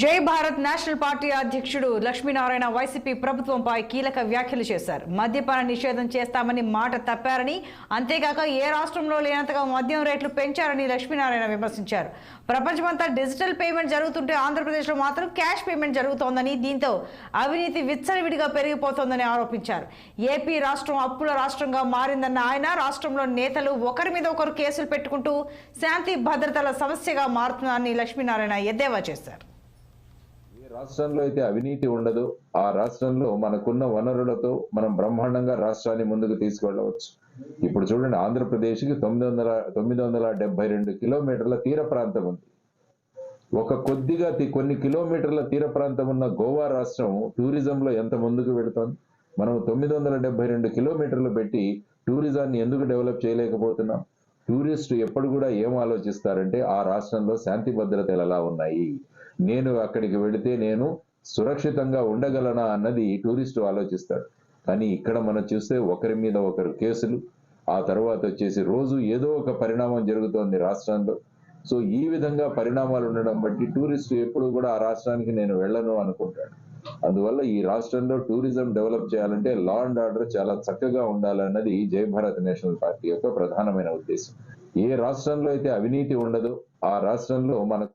జై Bharat national party అధ్యక్షుడు Lakshminarayana YCP ప్రభుత్వంపై కీలక వ్యాఖ్యలు చేశారు. మద్యపాన నిషేధం చేస్తామని మాట తప్పారని, అంతేకాక ఏ రాష్ట్రంలో లేనంతగా మద్యం రేట్లు పెంచారని లక్ష్మీనారాయణ విమర్శించారు. ప్రపంచమంతా డిజిటల్ పేమెంట్ జరుగుతుంటే ఆంధ్రప్రదేశ్లో మాత్రం క్యాష్ పేమెంట్ జరుగుతోందని, దీంతో అవినీతి విచ్చలవిడిగా పెరిగిపోతోందని ఆరోపించారు. ఏపీ రాష్ట్రం అప్పుల రాష్ట్రంగా మారిందన్న ఆయన, రాష్ట్రంలో నేతలు ఒకరి మీద ఒకరు కేసులు పెట్టుకుంటూ శాంతి భద్రతల సమస్యగా మారుతున్నారని లక్ష్మీనారాయణ ఎద్దేవా చేశారు. రాష్ట్రంలో అయితే అవినీతి ఉండదు, ఆ రాష్ట్రంలో మనకున్న వనరులతో మనం బ్రహ్మాండంగా రాష్ట్రాన్ని ముందుకు తీసుకెళ్లవచ్చు. ఇప్పుడు చూడండి, ఆంధ్రప్రదేశ్కి 972 కిలోమీటర్ల తీర ప్రాంతం ఉంది. కొన్ని కిలోమీటర్ల తీర ప్రాంతం ఉన్న గోవా రాష్ట్రం టూరిజంలో ఎంత ముందుకు వెళుతోంది. మనం 972 కిలోమీటర్లు పెట్టి టూరిజాన్ని ఎందుకు డెవలప్ చేయలేకపోతున్నాం? టూరిస్ట్ ఎప్పుడు కూడా ఏం ఆలోచిస్తారంటే, ఆ రాష్ట్రంలో శాంతి భద్రతలు ఎలా ఉన్నాయి, నేను అక్కడికి వెళితే నేను సురక్షితంగా ఉండగలనా అన్నది టూరిస్టు ఆలోచిస్తాడు. కానీ ఇక్కడ మనం చూస్తే ఒకరి మీద ఒకరు కేసులు, ఆ తర్వాత వచ్చేసి రోజు ఏదో ఒక పరిణామం జరుగుతోంది రాష్ట్రంలో. సో ఈ విధంగా పరిణామాలు ఉండడం బట్టి టూరిస్టు ఎప్పుడు కూడా ఆ రాష్ట్రానికి నేను వెళ్ళను అనుకుంటాడు. అందువల్ల ఈ రాష్ట్రంలో టూరిజం డెవలప్ చేయాలంటే లా అండ్ ఆర్డర్ చాలా చక్కగా ఉండాలన్నది జై భారత్ నేషనల్ పార్టీ యొక్క ప్రధానమైన ఉద్దేశం. ఏ రాష్ట్రంలో అయితే అవినీతి ఉండదో ఆ రాష్ట్రంలో మనకు